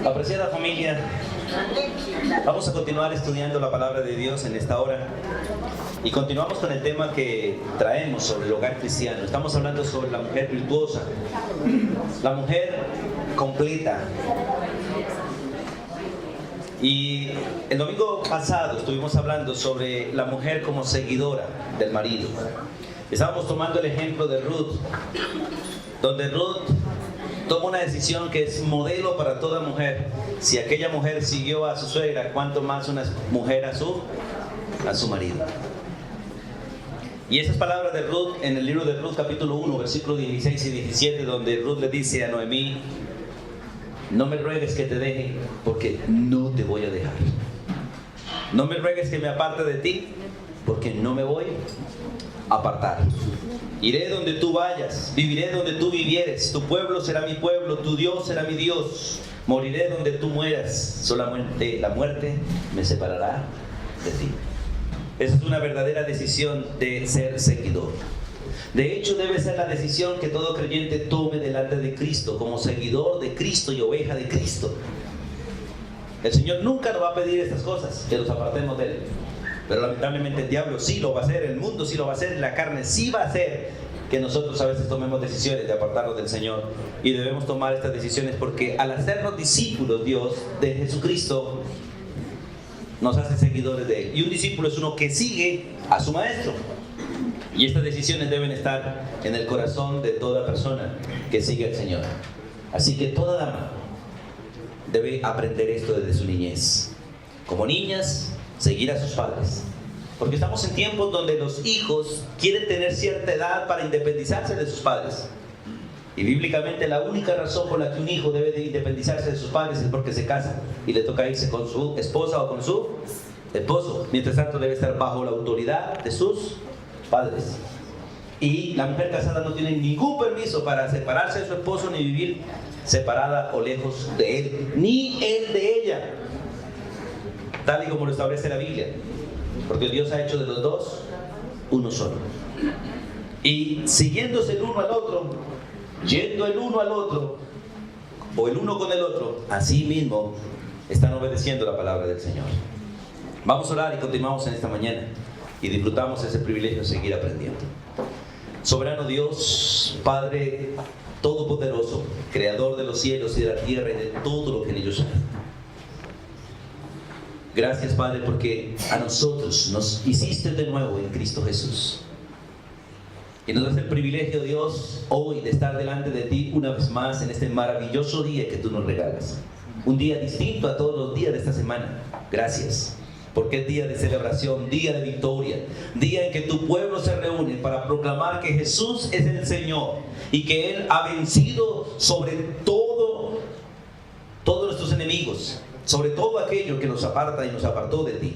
Apreciada familia, vamos a continuar estudiando la palabra de Dios en esta hora y continuamos con el tema que traemos sobre el hogar cristiano. Estamos hablando sobre la mujer virtuosa, la mujer completa. Y el domingo pasado estuvimos hablando sobre la mujer como seguidora del marido. Estábamos tomando el ejemplo de Ruth, donde Ruth toma una decisión que es modelo para toda mujer. Si aquella mujer siguió a su suegra, ¿cuánto más una mujer a su marido? Y esas palabras de Ruth en el libro de Ruth capítulo 1, versículos 16 y 17, donde Ruth le dice a Noemí: no me ruegues que te deje, porque no te voy a dejar. No me ruegues que me aparte de ti, porque no me voy a apartar. Iré donde tú vayas, viviré donde tú vivieres. Tu pueblo será mi pueblo, tu Dios será mi Dios. Moriré donde tú mueras, solamente la muerte me separará de ti. Esa es una verdadera decisión de ser seguidor. De hecho, debe ser la decisión que todo creyente tome delante de Cristo, como seguidor de Cristo y oveja de Cristo. El Señor nunca nos va a pedir estas cosas, que nos apartemos de Él. Pero lamentablemente el diablo sí lo va a hacer, el mundo sí lo va a hacer, la carne sí va a hacer que nosotros a veces tomemos decisiones de apartarnos del Señor. Y debemos tomar estas decisiones porque al hacernos discípulos, Dios, de Jesucristo, nos hace seguidores de Él. Y un discípulo es uno que sigue a su maestro. Y estas decisiones deben estar en el corazón de toda persona que sigue al Señor. Así que toda dama debe aprender esto desde su niñez. Como niñas, seguir a sus padres. Porque estamos en tiempos donde los hijos quieren tener cierta edad para independizarse de sus padres. Y bíblicamente la única razón por la que un hijo debe de independizarse de sus padres es porque se casa y le toca irse con su esposa o con su esposo. Mientras tanto debe estar bajo la autoridad de sus padres. Y la mujer casada no tiene ningún permiso para separarse de su esposo ni vivir separada o lejos de él, ni él de ella, tal y como lo establece la Biblia, porque Dios ha hecho de los dos uno solo. Y siguiéndose el uno al otro, yendo el uno al otro, o el uno con el otro, así mismo están obedeciendo la palabra del Señor. Vamos a orar y continuamos en esta mañana y disfrutamos ese privilegio de seguir aprendiendo. Soberano Dios, Padre Todopoderoso, Creador de los cielos y de la tierra y de todo lo que en ellos hay. Gracias, Padre, porque a nosotros nos hiciste de nuevo en Cristo Jesús. Y nos das el privilegio, Dios, hoy de estar delante de ti una vez más en este maravilloso día que tú nos regalas. Un día distinto a todos los días de esta semana. Gracias, porque es día de celebración, día de victoria, día en que tu pueblo se reúne para proclamar que Jesús es el Señor y que Él ha vencido sobre todos nuestros enemigos, sobre todo aquello que nos aparta y nos apartó de ti.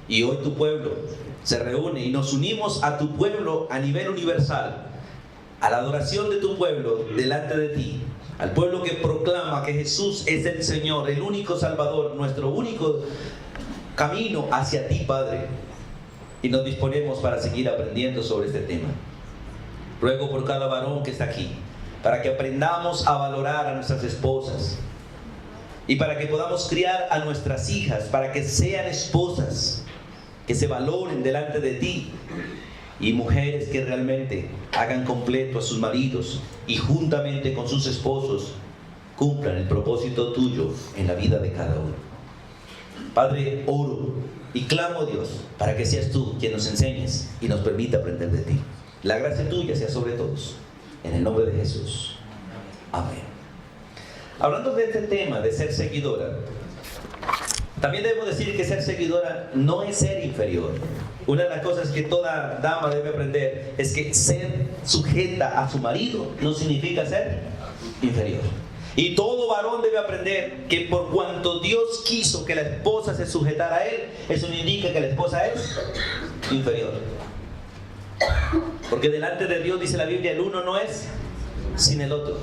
Y hoy tu pueblo se reúne y nos unimos a tu pueblo a nivel universal, a la adoración de tu pueblo delante de ti, al pueblo que proclama que Jesús es el Señor, el único Salvador, nuestro único camino hacia ti, Padre. Y nos disponemos para seguir aprendiendo sobre este tema. Ruego por cada varón que está aquí, para que aprendamos a valorar a nuestras esposas, y para que podamos criar a nuestras hijas, para que sean esposas que se valoren delante de ti, y mujeres que realmente hagan completo a sus maridos y juntamente con sus esposos cumplan el propósito tuyo en la vida de cada uno. Padre, oro y clamo a Dios para que seas tú quien nos enseñes y nos permita aprender de ti. La gracia tuya sea sobre todos, en el nombre de Jesús. Amén. Hablando de este tema de ser seguidora, también debemos decir que ser seguidora no es ser inferior. Una de las cosas que toda dama debe aprender es que ser sujeta a su marido no significa ser inferior. Y todo varón debe aprender que por cuanto Dios quiso que la esposa se sujetara a él, eso no indica que la esposa es inferior. Porque delante de Dios, dice la Biblia, el uno no es sin el otro.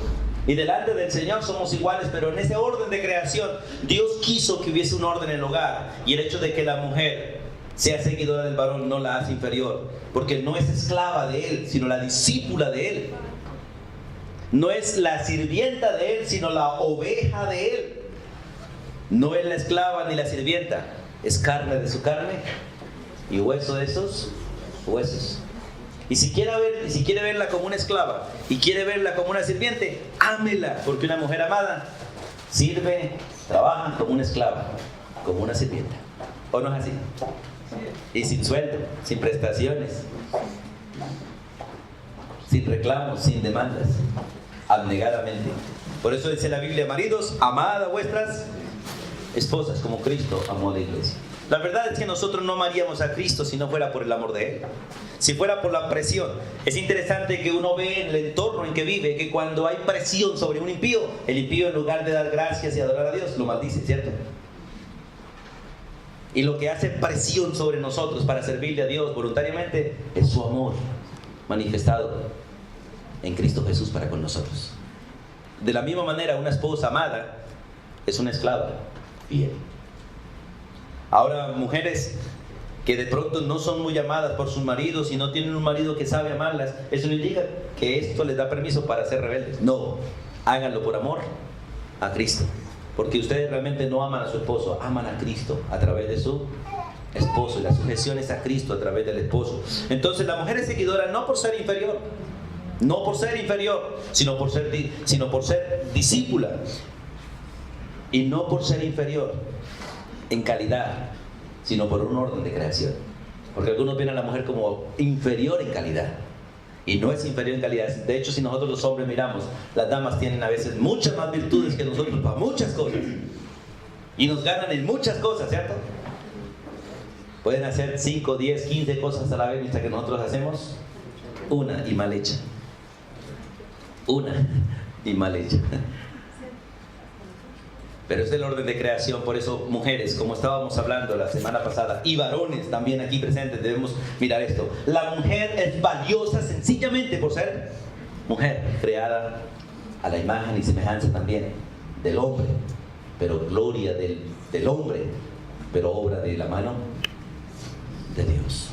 Y delante del Señor somos iguales, pero en ese orden de creación, Dios quiso que hubiese un orden en el hogar. Y el hecho de que la mujer sea seguidora del varón no la hace inferior, porque no es esclava de él, sino la discípula de él. No es la sirvienta de él, sino la oveja de él. No es la esclava ni la sirvienta, es carne de su carne y hueso de esos huesos. Y si quiere verla como una esclava y quiere verla como una sirviente, ámela, porque una mujer amada sirve, trabaja como una esclava, como una sirvienta. ¿O no es así? Y sin sueldo, sin prestaciones, sin reclamos, sin demandas, abnegadamente. Por eso dice la Biblia: maridos, amad a vuestras esposas como Cristo amó a la iglesia. La verdad es que nosotros no amaríamos a Cristo si no fuera por el amor de Él, si fuera por la presión. Es interesante que uno ve en el entorno en que vive que cuando hay presión sobre un impío, el impío, en lugar de dar gracias y adorar a Dios, lo maldice, ¿cierto? Y lo que hace presión sobre nosotros para servirle a Dios voluntariamente es su amor manifestado en Cristo Jesús para con nosotros. De la misma manera, una esposa amada es una esclava fiel. Ahora, mujeres que de pronto no son muy amadas por sus maridos y no tienen un marido que sabe amarlas, eso no indica que esto les da permiso para ser rebeldes. No, háganlo por amor a Cristo. Porque ustedes realmente no aman a su esposo, aman a Cristo a través de su esposo. Y la sujeción es a Cristo a través del esposo. Entonces la mujer es seguidora no por ser inferior, no por ser inferior, sino por ser discípula. Y no por ser inferior en calidad, sino por un orden de creación. Porque algunos ven a la mujer como inferior en calidad. Y no es inferior en calidad. De hecho, si nosotros los hombres miramos, las damas tienen a veces muchas más virtudes que nosotros para muchas cosas. Y nos ganan en muchas cosas, ¿cierto? Pueden hacer 5, 10, 15 cosas a la vez, mientras que nosotros hacemos una y mal hecha. Una y mal hecha. Pero es el orden de creación. Por eso, mujeres, como estábamos hablando la semana pasada, y varones también aquí presentes, debemos mirar esto. La mujer es valiosa sencillamente por ser mujer, creada a la imagen y semejanza también del hombre, pero gloria del hombre, pero obra de la mano de Dios.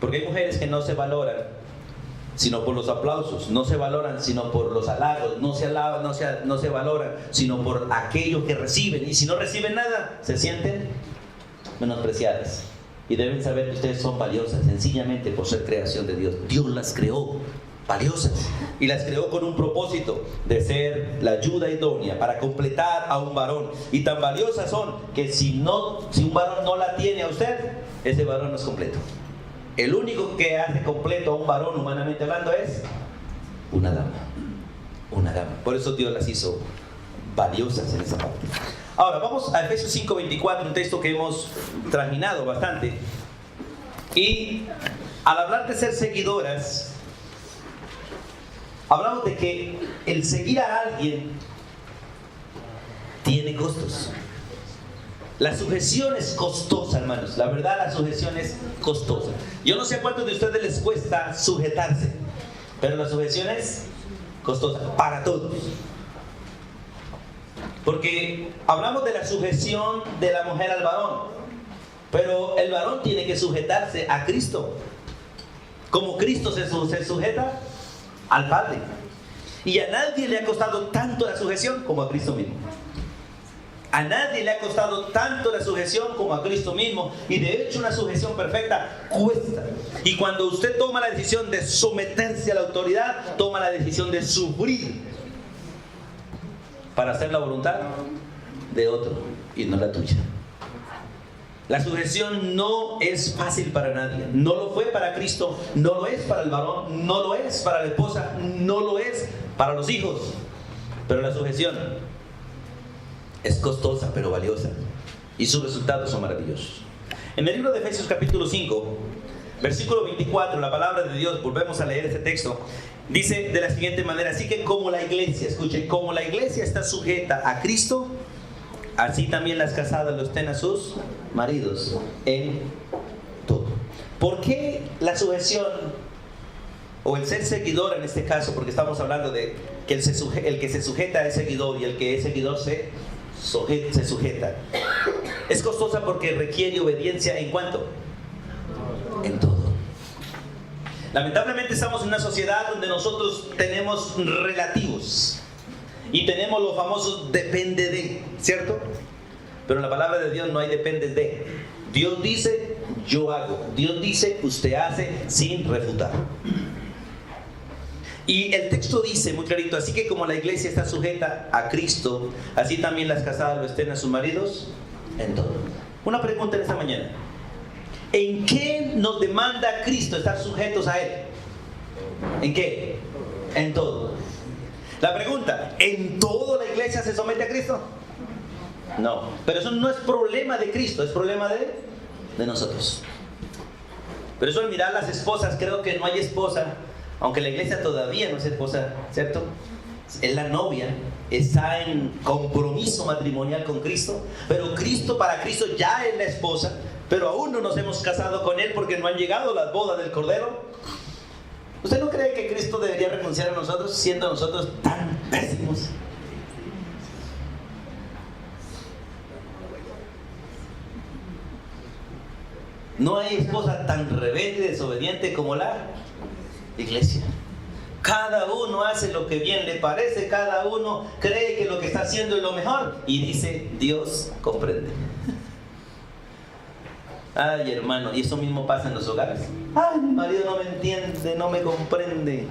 Porque hay mujeres que no se valoran sino por los aplausos, no se valoran sino por los halagos, no se alaban, no se valoran sino por aquello que reciben, y si no reciben nada, se sienten menospreciadas. Y deben saber que ustedes son valiosas sencillamente por ser creación de Dios. Dios las creó valiosas y las creó con un propósito de ser la ayuda idónea para completar a un varón. Y tan valiosas son que si un varón no la tiene a usted, ese varón no es completo. El único que hace completo a un varón, humanamente hablando, es una dama. Una dama. Por eso Dios las hizo valiosas en esa parte. Ahora, vamos a Efesios 5:24, un texto que hemos trajinado bastante. Y al hablar de ser seguidoras, hablamos de que el seguir a alguien tiene costos. La sujeción es costosa, hermanos. La verdad, la sujeción es costosa. Yo no sé a cuántos de ustedes les cuesta sujetarse, pero la sujeción es costosa para todos. Porque hablamos de la sujeción de la mujer al varón, pero el varón tiene que sujetarse a Cristo, como Cristo se sujeta al Padre. Y a nadie le ha costado tanto la sujeción como a Cristo mismo. A nadie le ha costado tanto la sujeción como a Cristo mismo. Y de hecho una sujeción perfecta cuesta. Y cuando usted toma la decisión de someterse a la autoridad, toma la decisión de sufrir para hacer la voluntad de otro y no la tuya. La sujeción no es fácil para nadie. No lo fue para Cristo, no lo es para el varón, no lo es para la esposa, no lo es para los hijos. Pero la sujeción es costosa pero valiosa, y sus resultados son maravillosos. En el libro de Efesios capítulo 5, versículo 24, la palabra de Dios, volvemos a leer este texto, dice de la siguiente manera: así que como la iglesia, escuchen, como la iglesia está sujeta a Cristo, así también las casadas lo estén a sus maridos en todo. ¿Por qué la sujeción o el ser seguidor en este caso? Porque estamos hablando de que el que se sujeta es seguidor y el que es seguidor se sujeta. Es costosa porque requiere obediencia. ¿En cuánto? En todo. Lamentablemente estamos en una sociedad donde nosotros tenemos relativos. Y tenemos los famosos depende de, ¿cierto? Pero en la palabra de Dios no hay depende de. Dios dice, yo hago. Dios dice, usted hace, sin refutar. Y el texto dice muy clarito, así que como la iglesia está sujeta a Cristo, así también las casadas lo estén a sus maridos en todo. Una pregunta en esta mañana. ¿En qué nos demanda Cristo estar sujetos a Él? ¿En qué? En todo. La pregunta, ¿en todo la iglesia se somete a Cristo? No, pero eso no es problema de Cristo, es problema de nosotros. Pero eso al mirar las esposas, creo que no hay esposa, aunque la iglesia todavía no es esposa, ¿cierto? Es la novia, está en compromiso matrimonial con Cristo, pero para Cristo ya es la esposa, pero aún no nos hemos casado con Él porque no han llegado las bodas del Cordero. ¿Usted no cree que Cristo debería renunciar a nosotros siendo nosotros tan pésimos? No hay esposa tan rebelde y desobediente como la iglesia. Cada uno hace lo que bien le parece, cada uno cree que lo que está haciendo es lo mejor y dice, Dios comprende. Ay, hermano, y eso mismo pasa en los hogares. Ay, mi marido no me entiende, no me comprende.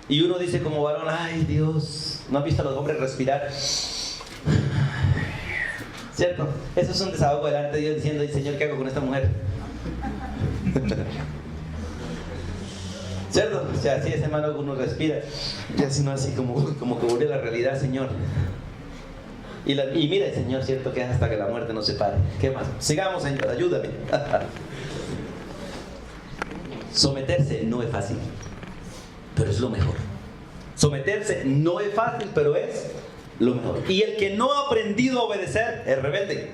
Y uno dice como varón, ay, Dios, ¿no has visto a los hombres respirar? ¿Cierto? Eso es un desahogo delante de Dios diciendo, ay, Señor, ¿qué hago con esta mujer? ¿Cierto? O sea, así ese hermano uno respira, y así no así como que vuelve a la realidad, Señor. Y mire, Señor, cierto que es hasta que la muerte nos separe. ¿Qué más? Sigamos, Señor, ayúdame. Someterse no es fácil, pero es lo mejor. Someterse no es fácil, pero es lo mejor. Y el que no ha aprendido a obedecer es rebelde.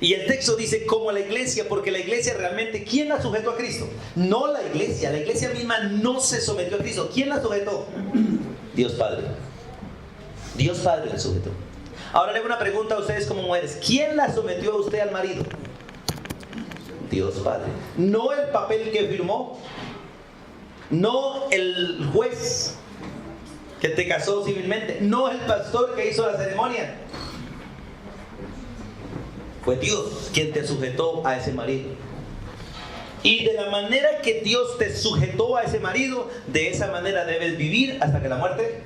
Y el texto dice como la iglesia, porque la iglesia realmente, ¿quién la sujetó a Cristo? No la iglesia misma no se sometió a Cristo. ¿Quién la sujetó? Dios Padre. Dios Padre la sujetó. Ahora le hago una pregunta a ustedes como mujeres. ¿Quién la sometió a usted al marido? Dios Padre. No el papel que firmó, no el juez que te casó civilmente, no el pastor que hizo la ceremonia. Fue Dios quien te sujetó a ese marido. Y de la manera que Dios te sujetó a ese marido, de esa manera debes vivir hasta que la muerte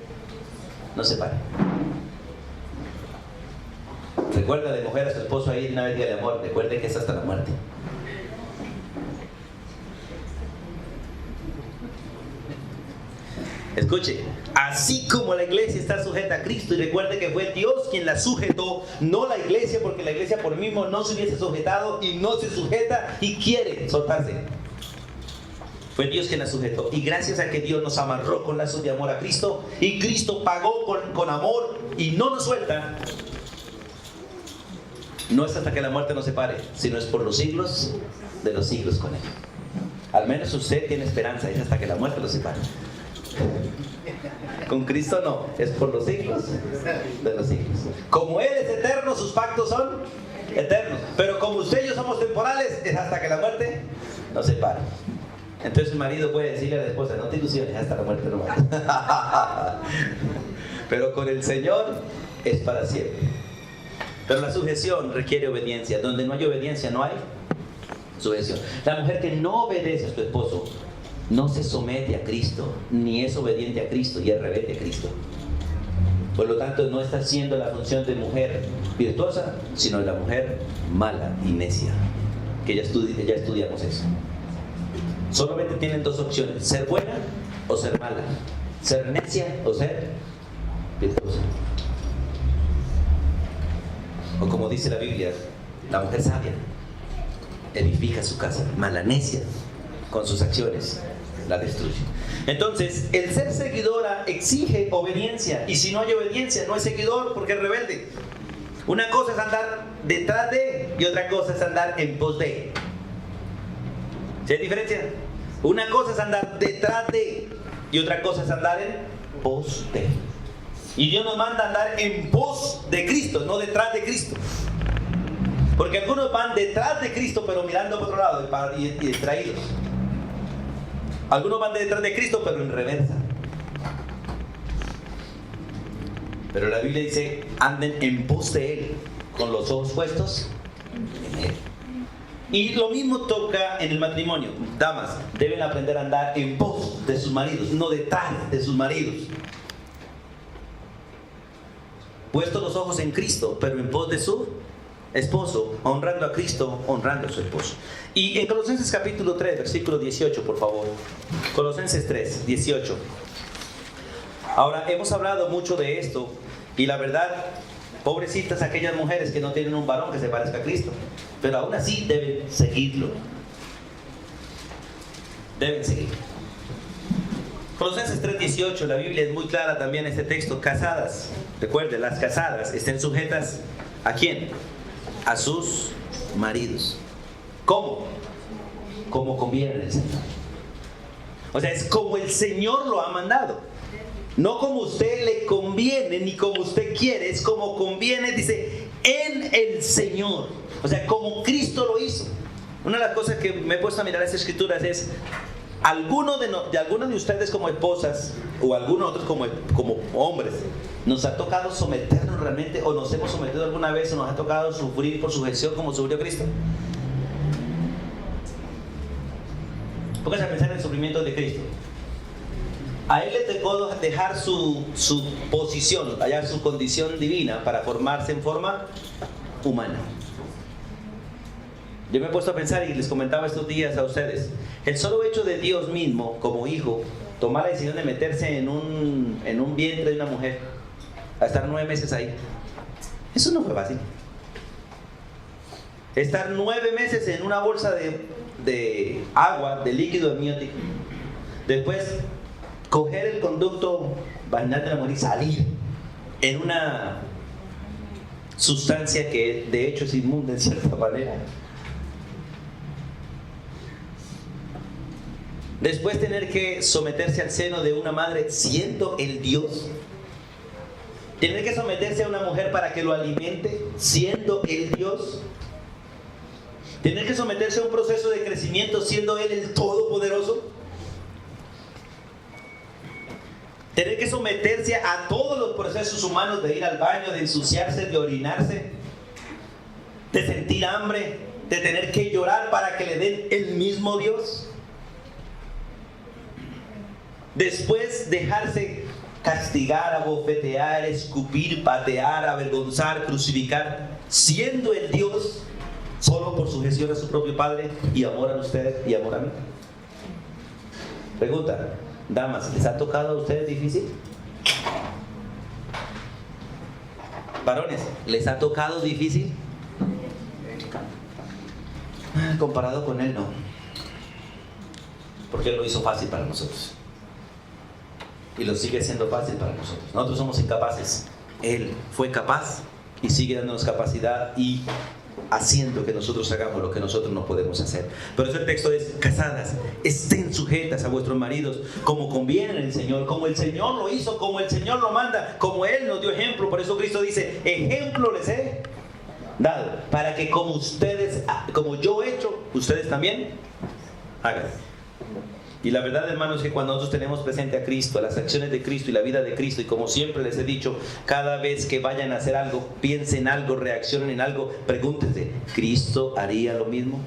nos separe. Recuerda de mujer a su esposo ahí una vez día de amor. Recuerde que es hasta la muerte. Escuche, así como la iglesia está sujeta a Cristo, y recuerde que fue Dios quien la sujetó, no la iglesia, porque la iglesia por mismo no se hubiese sujetado y no se sujeta y quiere soltarse. Fue Dios quien la sujetó. Y gracias a que Dios nos amarró con lazos de amor a Cristo, y Cristo pagó con amor y no nos suelta, no es hasta que la muerte nos separe, sino es por los siglos de los siglos con Él. Al menos usted tiene esperanza, es hasta que la muerte lo separe. Con Cristo no, es por los siglos de los siglos. Como Él es eterno, sus pactos son eternos. Pero como usted y yo somos temporales, es hasta que la muerte nos separe. Entonces el marido puede decirle a la esposa, no te ilusiones, hasta la muerte no va. Pero con el Señor es para siempre. Pero la sujeción requiere obediencia. Donde no hay obediencia no hay sujeción. La mujer que no obedece a su esposo no se somete a Cristo, ni es obediente a Cristo, y es rebelde a Cristo. Por lo tanto, no está haciendo la función de mujer virtuosa, sino de la mujer mala y necia. Que ya estudiamos eso. Solamente tienen dos opciones: ser buena o ser mala, ser necia o ser virtuosa. O como dice la Biblia, la mujer sabia edifica su casa, mala necia con sus acciones la destruye. Entonces, el ser seguidora exige obediencia, y si no hay obediencia, no es seguidor porque es rebelde. Una cosa es andar detrás de, y otra cosa es andar en pos de. ¿Sí hay diferencia? Una cosa es andar detrás de, y otra cosa es andar en pos de. Y Dios nos manda a andar en pos de Cristo, no detrás de Cristo. Porque algunos van detrás de Cristo, pero mirando por otro lado y distraídos. Algunos van detrás de Cristo, pero en reversa. Pero la Biblia dice, anden en pos de Él, con los ojos puestos en Él. Y lo mismo toca en el matrimonio. Damas, deben aprender a andar en pos de sus maridos, no detrás de sus maridos. Puestos los ojos en Cristo, pero en pos de su esposo, honrando a Cristo, honrando a su esposo. Y en Colosenses capítulo 3, versículo 18, por favor. Colosenses 3, 18. Ahora, hemos hablado mucho de esto, y la verdad, pobrecitas aquellas mujeres que no tienen un varón que se parezca a Cristo, pero aún así deben seguirlo. Deben seguirlo. Colosenses 3:18, la Biblia es muy clara también en este texto. Casadas, recuerde, las casadas estén sujetas ¿a quién? A sus maridos. ¿Cómo? Como conviene en el Señor. O sea, es como el Señor lo ha mandado. No como usted le conviene, ni como usted quiere, es como conviene, dice, en el Señor. O sea, como Cristo lo hizo. Una de las cosas que me he puesto a mirar esas escrituras es, algunos de ustedes como esposas, o algunos otros como hombres, ¿nos ha tocado someternos realmente, o nos hemos sometido alguna vez, o nos ha tocado sufrir por sujeción como sufrió Cristo? Pónganse a pensar en el sufrimiento de Cristo. A Él le tocó dejar su posición, hallar su condición divina para formarse en forma humana. Yo me he puesto a pensar y les comentaba estos días a ustedes, el solo hecho de Dios mismo, como hijo, tomar la decisión de meterse en un vientre de una mujer, a estar 9 meses ahí, eso no fue fácil. Estar 9 meses en una bolsa de agua, de líquido amniótico, después coger el conducto vaginal de la mujer y salir en una sustancia que de hecho es inmunda en cierta manera. Después tener que someterse al seno de una madre siendo el Dios. Tener que someterse a una mujer para que lo alimente siendo el Dios. Tener que someterse a un proceso de crecimiento siendo Él el Todopoderoso. Tener que someterse a todos los procesos humanos de ir al baño, de ensuciarse, de orinarse, de sentir hambre, de tener que llorar para que le den el mismo Dios. Después dejarse castigar, abofetear, escupir, patear, avergonzar, crucificar, siendo el Dios solo por sujeción a su propio Padre y amor a usted y amor a mí. Pregunta, damas, ¿les ha tocado a ustedes difícil? Varones, ¿les ha tocado difícil? Comparado con Él, no. Porque Él lo hizo fácil para nosotros. Y lo sigue siendo fácil para nosotros. Nosotros somos incapaces. Él fue capaz y sigue dándonos capacidad y haciendo que nosotros hagamos lo que nosotros no podemos hacer. Por eso el texto es: casadas, estén sujetas a vuestros maridos como conviene en el Señor, como el Señor lo hizo, como el Señor lo manda, como Él nos dio ejemplo. Por eso Cristo dice: ejemplo les he dado, para que como yo he hecho, ustedes también hagan. Y la verdad, hermanos, es que cuando nosotros tenemos presente a Cristo, a las acciones de Cristo y la vida de Cristo, y como siempre les he dicho, cada vez que vayan a hacer algo, piensen en algo, reaccionen en algo, pregúntense: ¿Cristo haría lo mismo?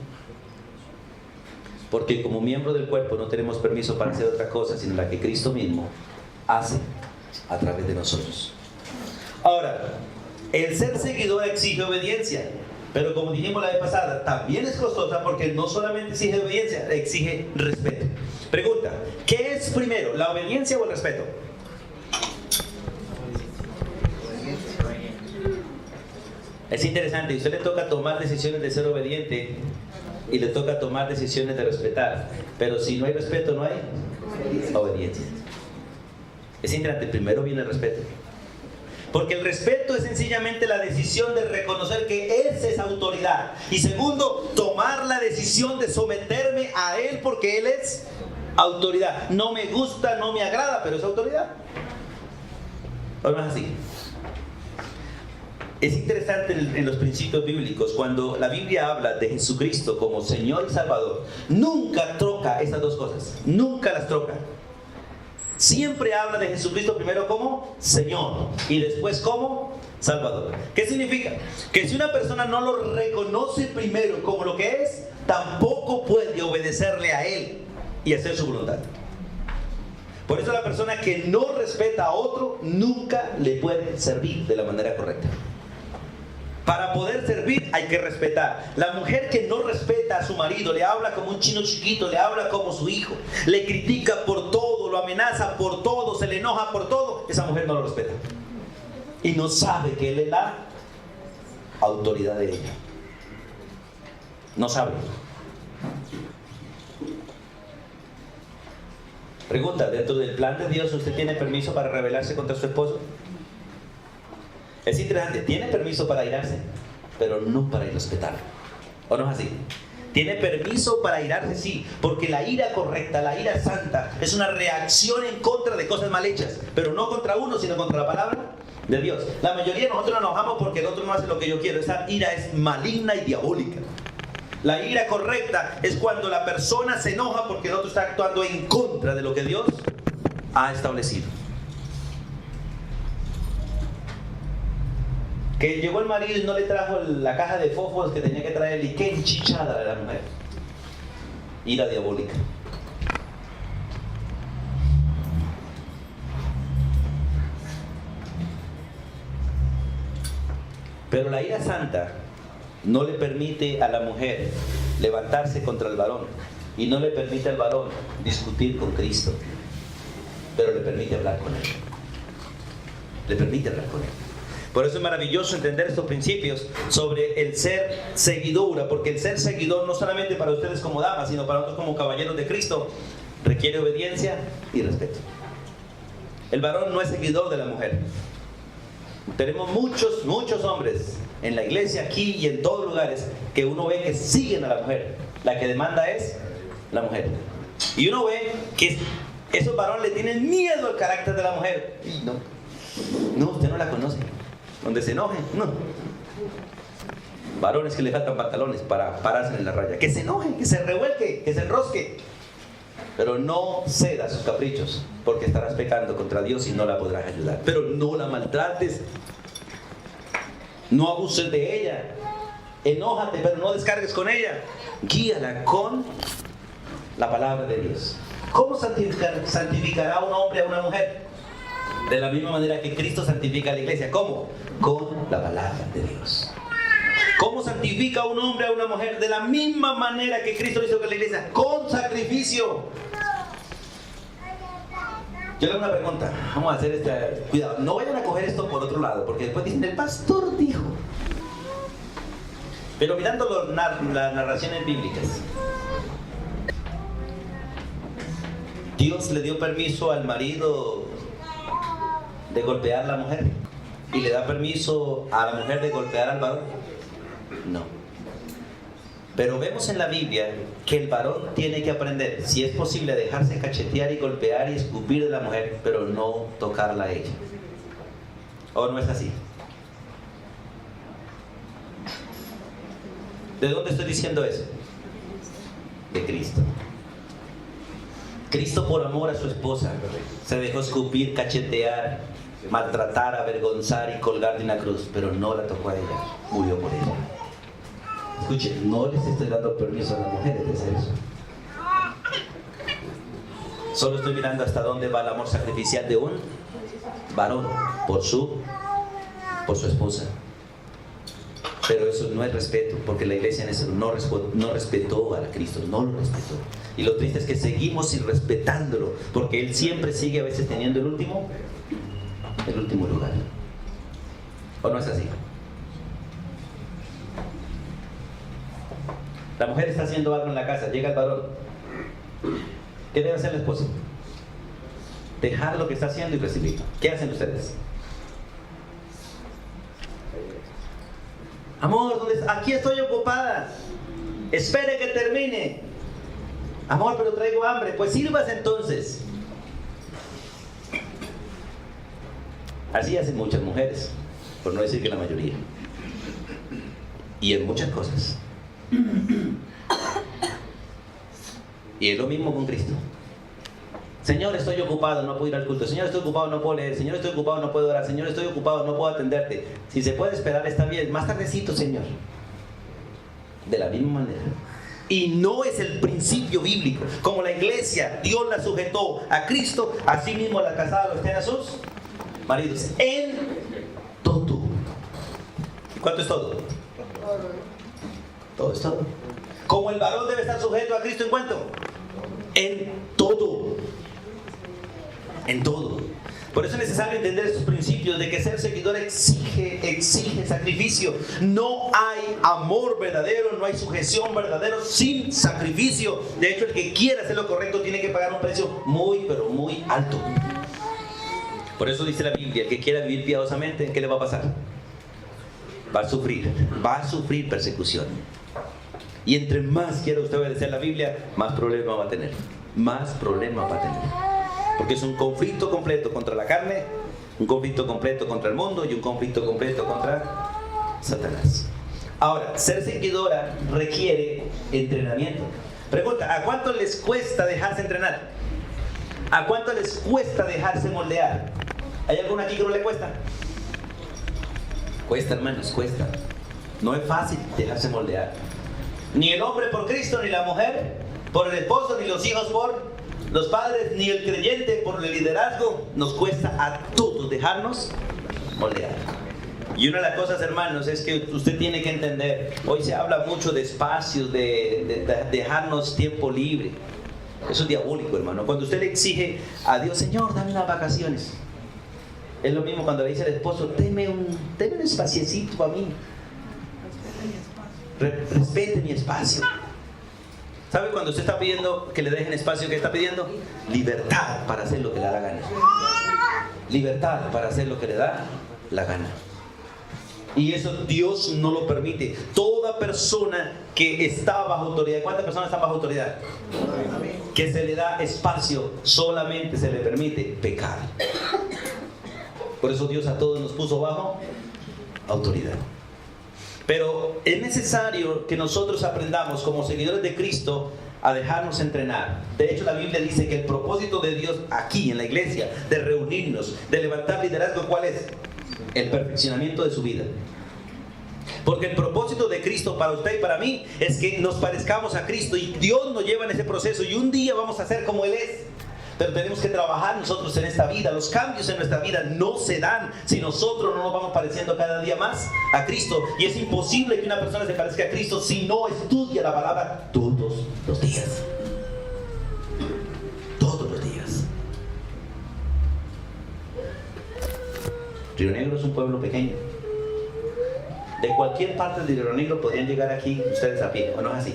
Porque como miembro del cuerpo no tenemos permiso para hacer otra cosa sino la que Cristo mismo hace a través de nosotros. Ahora, el ser seguidor exige obediencia, pero como dijimos la vez pasada, también es costosa, porque no solamente exige obediencia, exige respeto. Pregunta: ¿qué es primero, la obediencia o el respeto? Es interesante, a usted le toca tomar decisiones de ser obediente y le toca tomar decisiones de respetar, pero si no hay respeto, no hay obediencia. Es interesante, primero viene el respeto, porque el respeto es sencillamente la decisión de reconocer que Él es autoridad, y segundo, tomar la decisión de someterme a Él porque Él es autoridad. No me gusta, no me agrada, pero es autoridad. ¿O no es así? Es interesante en los principios bíblicos, cuando la Biblia habla de Jesucristo como Señor y Salvador, nunca troca esas dos cosas, nunca las troca. siempre habla de Jesucristo primero como Señor y después como Salvador. ¿Qué significa? Que si una persona no lo reconoce primero como lo que es, tampoco puede obedecerle a Él y hacer su voluntad. Por eso la persona que no respeta a otro nunca le puede servir de la manera correcta. Para poder servir hay que respetar. La mujer que no respeta a su marido, le habla como un chino chiquito, le habla como su hijo, le critica por todo, lo amenaza por todo, se le enoja por todo, esa mujer no lo respeta. Y no sabe que él es la autoridad de ella. No sabe. Pregunta, ¿dentro del plan de Dios usted tiene permiso para rebelarse contra su esposo? Es interesante, tiene permiso para irarse, pero no para irrespetarlo. ¿O no es así? Tiene permiso para irarse, sí, porque la ira correcta, la ira santa, es una reacción en contra de cosas mal hechas, pero no contra uno, sino contra la palabra de Dios. La mayoría de nosotros nos enojamos porque el otro no hace lo que yo quiero. Esa ira es maligna y diabólica. La ira correcta es cuando la persona se enoja porque el otro está actuando en contra de lo que Dios ha establecido. Que llegó el marido y no le trajo la caja de fósforos que tenía que traer, y qué enchichada era la mujer. Ira diabólica. Pero la ira santa no le permite a la mujer levantarse contra el varón y no le permite al varón discutir con Cristo, pero le permite hablar con él. Le permite hablar con él. Por eso es maravilloso entender estos principios sobre el ser seguidora, porque el ser seguidor no solamente para ustedes como damas, sino para nosotros como caballeros de Cristo, requiere obediencia y respeto. El varón no es seguidor de la mujer. Tenemos muchos hombres en la iglesia, aquí y en todos lugares, que uno ve que siguen a la mujer. La que demanda es la mujer. Y uno ve que esos varones le tienen miedo al carácter de la mujer. Y no, usted no la conoce. Donde se enojen, no. Varones que le faltan pantalones para pararse en la raya. Que se enojen, que se revuelque, que se enrosque. Pero no ceda a sus caprichos, porque estarás pecando contra Dios y no la podrás ayudar. Pero no la maltrates. No abuses de ella. Enójate, pero no descargues con ella. Guíala con la palabra de Dios. ¿Cómo santificará un hombre a una mujer? De la misma manera que Cristo santifica a la iglesia. ¿Cómo? Con la palabra de Dios. ¿Cómo santifica un hombre a una mujer? De la misma manera que Cristo hizo con la iglesia. Con sacrificio. Yo le hago una pregunta. Vamos a hacer esta. Cuidado, no vayan a coger esto por otro lado, porque después dicen, el pastor dijo. Pero mirando las narraciones bíblicas, Dios le dio permiso al marido de golpear a la mujer y le da permiso a la mujer de golpear al varón. No. Pero vemos en la Biblia que el varón tiene que aprender, si es posible, a dejarse cachetear y golpear y escupir de la mujer, pero no tocarla a ella. ¿O no es así? ¿De dónde estoy diciendo eso? De Cristo. Cristo, por amor a su esposa, se dejó escupir, cachetear, maltratar, avergonzar y colgar de una cruz, pero no la tocó a ella, murió por ella. Escuchen, no les estoy dando permiso a las mujeres de hacer eso. Solo estoy mirando hasta dónde va el amor sacrificial de un varón por su esposa. Pero eso no es respeto, porque la iglesia en eso no respetó a Cristo, no lo respetó. Y lo triste es que seguimos irrespetándolo, porque Él siempre sigue a veces teniendo el último lugar. ¿O no es así? La mujer está haciendo algo en la casa, llega el varón. ¿Qué debe hacer la esposa? Dejar lo que está haciendo y recibirlo. ¿Qué hacen ustedes? Amor, ¿dónde está? Aquí estoy ocupada. Espere que termine. Amor, pero traigo hambre. Pues sirvas entonces. Así hacen muchas mujeres, por no decir que la mayoría. Y en muchas cosas. Y es lo mismo con Cristo. Señor, estoy ocupado, no puedo ir al culto. Señor, estoy ocupado, no puedo leer. Señor, estoy ocupado, no puedo orar. Señor, estoy ocupado, no puedo atenderte. Si se puede esperar, está bien. Más tardecito, Señor. De la misma manera. Y no es el principio bíblico. Como la iglesia, Dios la sujetó a Cristo, así mismo la casada lo estén a sus maridos. En todo. ¿Cuánto es todo? Todo es todo. Como el varón debe estar sujeto a Cristo, ¿en cuánto? En todo. En todo. Por eso es necesario entender estos principios de que ser seguidor exige sacrificio. No hay amor verdadero, no hay sujeción verdadero sin sacrificio. De hecho, el que quiera hacer lo correcto tiene que pagar un precio muy, pero muy alto. Por eso dice la Biblia, el que quiera vivir piadosamente, ¿qué le va a pasar? Va a sufrir persecución. Y entre más quiera usted obedecer la Biblia, más problemas va a tener. Más problemas va a tener. Porque es un conflicto completo contra la carne, un conflicto completo contra el mundo y un conflicto completo contra Satanás. Ahora, ser seguidora requiere entrenamiento. Pregunta, ¿a cuánto les cuesta dejarse entrenar? ¿A cuánto les cuesta dejarse moldear? ¿Hay alguno aquí que no le cuesta? Cuesta, hermanos, cuesta. No es fácil dejarse moldear. Ni el hombre por Cristo, ni la mujer por el esposo, ni los hijos por los padres, ni el creyente por el liderazgo. Nos cuesta a todos dejarnos moldear. Y una de las cosas, hermanos, es que usted tiene que entender, hoy se habla mucho de espacios, de dejarnos tiempo libre. Eso es diabólico, hermano. Cuando usted le exige a Dios, Señor, dame unas vacaciones. Es lo mismo cuando le dice al esposo, deme un espaciecito a mí. Respete mi espacio. ¿Sabe cuando usted está pidiendo que le dejen espacio, qué está pidiendo? Libertad para hacer lo que le da la gana. Libertad para hacer lo que le da la gana. Y eso Dios no lo permite. Toda persona que está bajo autoridad, ¿cuántas personas están bajo autoridad? Que se le da espacio, solamente se le permite pecar. Por eso Dios a todos nos puso bajo autoridad. Pero es necesario que nosotros aprendamos como seguidores de Cristo a dejarnos entrenar. De hecho, la Biblia dice que el propósito de Dios aquí en la iglesia, de reunirnos, de levantar liderazgo, ¿cuál es? El perfeccionamiento de su vida. Porque el propósito de Cristo para usted y para mí es que nos parezcamos a Cristo y Dios nos lleva en ese proceso y un día vamos a ser como Él es. Pero tenemos que trabajar nosotros en esta vida. Los cambios en nuestra vida no se dan si nosotros no nos vamos pareciendo cada día más a Cristo. Y es imposible que una persona se parezca a Cristo si no estudia la palabra todos los días. Todos los días. Río Negro es un pueblo pequeño. De cualquier parte de Río Negro podrían llegar aquí ustedes a pie, ¿o no es así?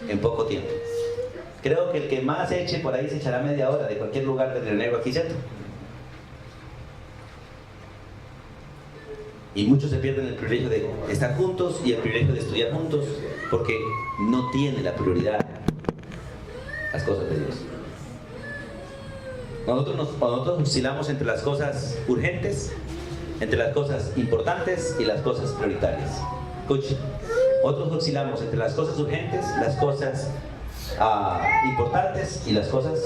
En poco tiempo. Creo que el que más eche por ahí se echará media hora de cualquier lugar de Río Negro aquí, ¿cierto? Y muchos se pierden el privilegio de estar juntos y el privilegio de estudiar juntos porque no tiene la prioridad las cosas de Dios. Nosotros oscilamos entre las cosas urgentes, entre las cosas importantes y las cosas prioritarias. Escuchen, otros oscilamos entre las cosas urgentes, las cosas importantes y las cosas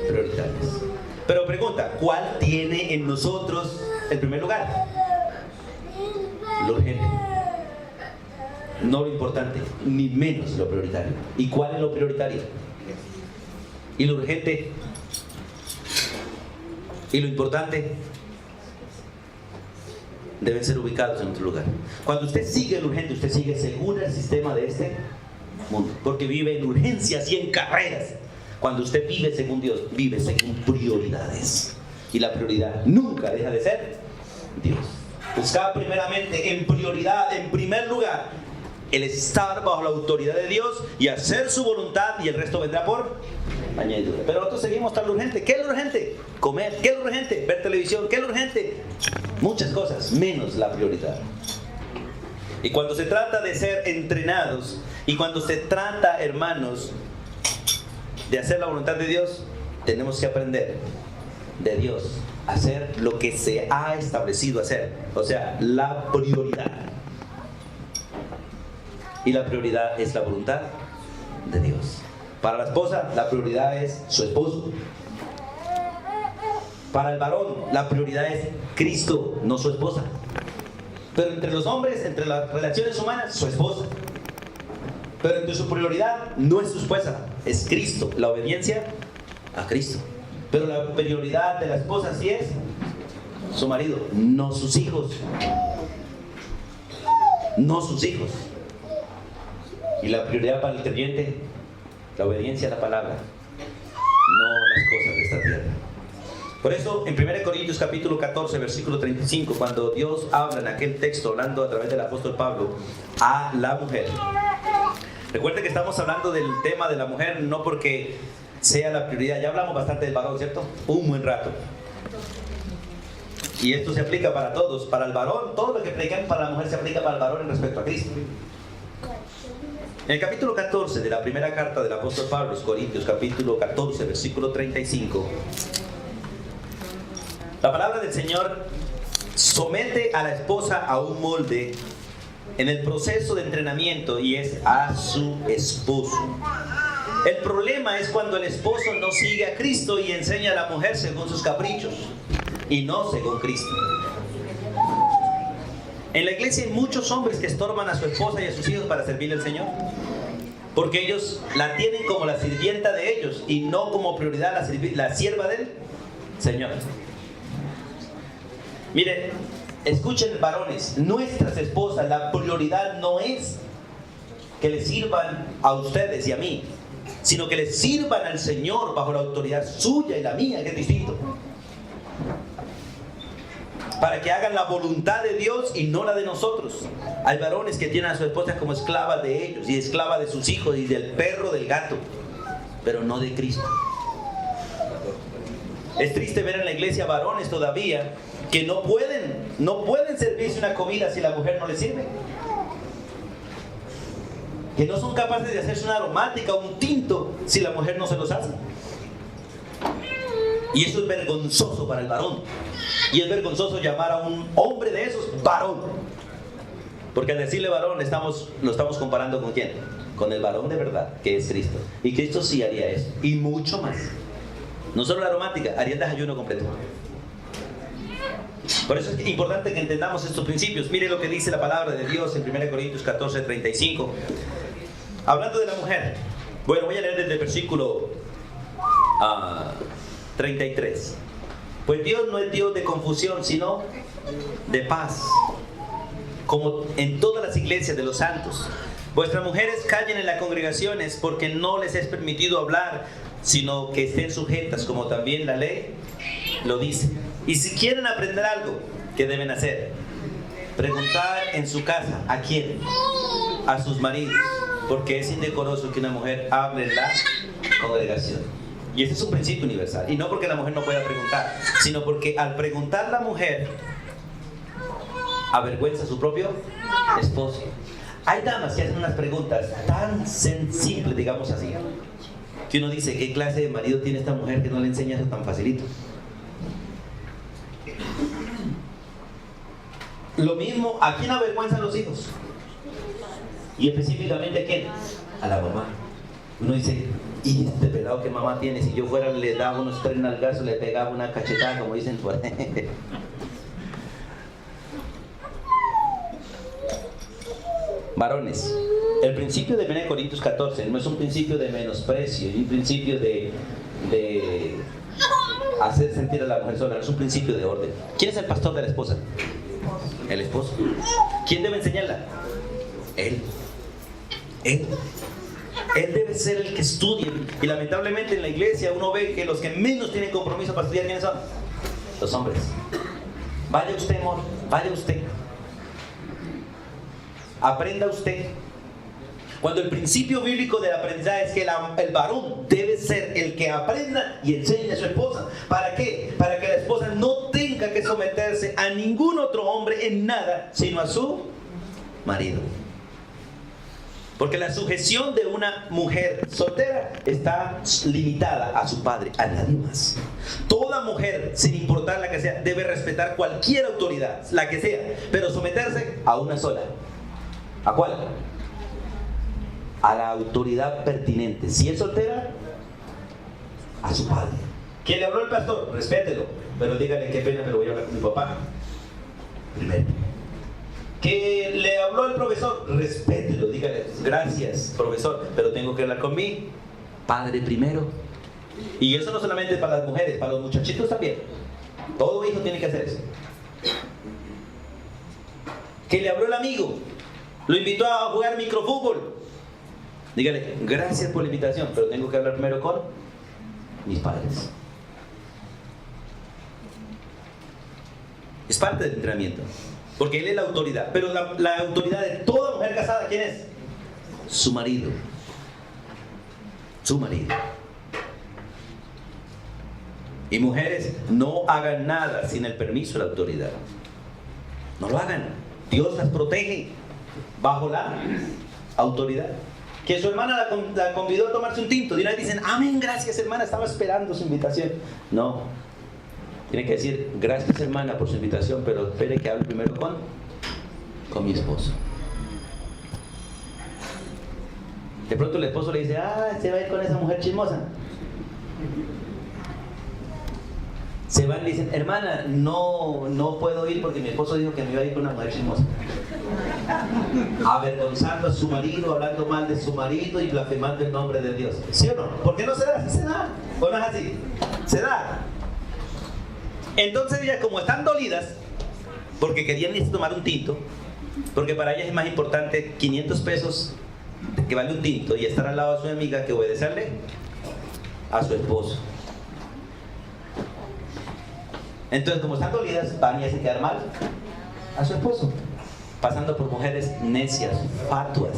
prioritarias. Pero pregunta, ¿cuál tiene en nosotros el primer lugar? Lo urgente, no lo importante, ni menos lo prioritario. ¿Y cuál es lo prioritario? ¿Y lo urgente? ¿Y lo importante? Deben ser ubicados en otro lugar. Cuando usted sigue el urgente, usted sigue según el sistema de este mundo, porque vive en urgencias y en carreras. Cuando usted vive según Dios, vive según prioridades, y la prioridad nunca deja de ser Dios. Buscar primeramente en prioridad, en primer lugar, el estar bajo la autoridad de Dios y hacer su voluntad, y el resto vendrá por añadidura. Pero nosotros seguimos tan urgente. ¿Qué es lo urgente? Comer. ¿Qué es lo urgente? Ver televisión. ¿Qué es lo urgente? Muchas cosas, menos la prioridad. Y cuando se trata de ser entrenados, y cuando se trata, hermanos, de hacer la voluntad de Dios, tenemos que aprender de Dios a hacer lo que se ha establecido hacer. O sea, la prioridad. Y la prioridad es la voluntad de Dios. Para la esposa, la prioridad es su esposo. Para el varón, la prioridad es Cristo, no su esposa. Pero entre los hombres, entre las relaciones humanas, su esposa. Pero entre su prioridad no es su esposa, es Cristo, la obediencia a Cristo. Pero la prioridad de la esposa sí es su marido, no sus hijos. No sus hijos. Y la prioridad para el creyente, la obediencia a la palabra, no las cosas de esta tierra. Por eso, en 1 Corintios capítulo 14, versículo 35, cuando Dios habla en aquel texto, hablando a través del apóstol Pablo a la mujer. Recuerden que estamos hablando del tema de la mujer, no porque sea la prioridad. Ya hablamos bastante del varón, ¿cierto? Un buen rato. Y esto se aplica para todos. Para el varón, todo lo que predicamos para la mujer se aplica para el varón en respecto a Cristo. En el capítulo 14 de la primera carta del apóstol Pablo a los Corintios, capítulo 14, versículo 35, la palabra del Señor somete a la esposa a un molde en el proceso de entrenamiento, y es a su esposo. El problema es cuando el esposo no sigue a Cristo y enseña a la mujer según sus caprichos y no según Cristo. En la iglesia hay muchos hombres que estorban a su esposa y a sus hijos para servirle al Señor, porque ellos la tienen como la sirvienta de ellos y no como prioridad la sierva del Señor. Miren, escuchen, varones, nuestras esposas, la prioridad no es que les sirvan a ustedes y a mí, sino que les sirvan al Señor bajo la autoridad suya y la mía, que es distinto. Para que hagan la voluntad de Dios y no la de nosotros. Hay varones que tienen a su esposa como esclava de ellos y esclava de sus hijos y del perro, del gato, pero no de Cristo. Es triste ver en la iglesia varones todavía que no pueden servirse una comida si la mujer no les sirve. Que no son capaces de hacerse una aromática o un tinto si la mujer no se los hace. Y eso es vergonzoso para el varón. Y es vergonzoso llamar a un hombre de esos varón. Porque al decirle varón lo estamos comparando ¿con quién? Con el varón de verdad, que es Cristo. Y Cristo sí haría eso. Y mucho más. No solo la aromática, haría el desayuno completo. Por eso es importante que entendamos estos principios. Mire lo que dice la palabra de Dios en 1 Corintios 14, 35. Hablando de la mujer. Bueno, voy a leer desde el versículo 33. Pues Dios no es Dios de confusión, sino de paz, como en todas las iglesias de los santos. Vuestras mujeres callen en las congregaciones, porque no les es permitido hablar, sino que estén sujetas, como también la ley lo dice. Y si quieren aprender algo, ¿qué deben hacer? Preguntar en su casa. ¿A quién? A sus maridos, porque es indecoroso que una mujer hable en la congregación. Y ese es un principio universal. Y no porque la mujer no pueda preguntar, sino porque al preguntar la mujer avergüenza a su propio esposo. Hay damas que hacen unas preguntas tan simples, digamos así, que uno dice, ¿qué clase de marido tiene esta mujer que no le enseña eso tan facilito? Lo mismo, ¿a quién avergüenzan los hijos? Y específicamente ¿a quién? A la mamá. Uno dice, y este pelado que mamá tiene, si yo fuera le daba unos 3 nalgazos, le pegaba una cachetada, como dicen por ahí. Varones, el principio de 1 Corintios 14 no es un principio de menosprecio, es un principio de hacer sentir a la mujer sola, no es un principio de orden. ¿Quién es el pastor de la esposa? El esposo. ¿Quién debe enseñarla? Él. Él debe ser el que estudie. Y lamentablemente en la iglesia uno ve que los que menos tienen compromiso para estudiar, ¿quiénes son? Los hombres. Vaya usted, amor, vaya usted. Aprenda usted. Cuando el principio bíblico del aprendizaje es que el varón debe ser el que aprenda y enseñe a su esposa. ¿Para qué? Para que la esposa no tenga que someterse a ningún otro hombre en nada, sino a su marido. Porque la sujeción de una mujer soltera está limitada a su padre, a nadie más. Toda mujer, sin importar la que sea, debe respetar cualquier autoridad, la que sea, pero someterse a una sola. ¿A cuál? A la autoridad pertinente. Si es soltera, a su padre. Que le habló el pastor, respételo, pero dígale qué pena, pero voy a hablar con mi papá primero. Que le habló el profesor, respételo, dígale gracias profesor, pero tengo que hablar con mi padre primero. Y eso no solamente para las mujeres, para los muchachitos también. Todo hijo tiene que hacer eso. Que le habló el amigo, lo invitó a jugar microfútbol, dígale gracias por la invitación, pero tengo que hablar primero con mis padres. Es parte del entrenamiento, porque él es la autoridad. Pero la autoridad de toda mujer casada, ¿quién es? Su marido. Su marido. Y mujeres, no hagan nada sin el permiso de la autoridad. No lo hagan. Dios las protege bajo la autoridad. Que su hermana la convidó a tomarse un tinto. Y una vez dicen, amén, gracias hermana, estaba esperando su invitación. No. Tiene que decir, gracias hermana por su invitación, pero espere que hable primero con mi esposo. De pronto el esposo le dice, se va a ir con esa mujer chismosa. Se van y le dicen, hermana, no puedo ir porque mi esposo dijo que me iba a ir con una mujer chismosa. Avergonzando a su marido, hablando mal de su marido y blasfemando el nombre de Dios. ¿Sí o no? ¿Por qué no se da? Así se da. ¿O no es así? Se da. Entonces ellas, como están dolidas, porque querían irse a tomar un tinto, porque para ellas es más importante 500 pesos que vale un tinto y estar al lado de su amiga que obedecerle a su esposo. Entonces, como están dolidas, van y hacen quedar mal a su esposo, pasando por mujeres necias, fatuas.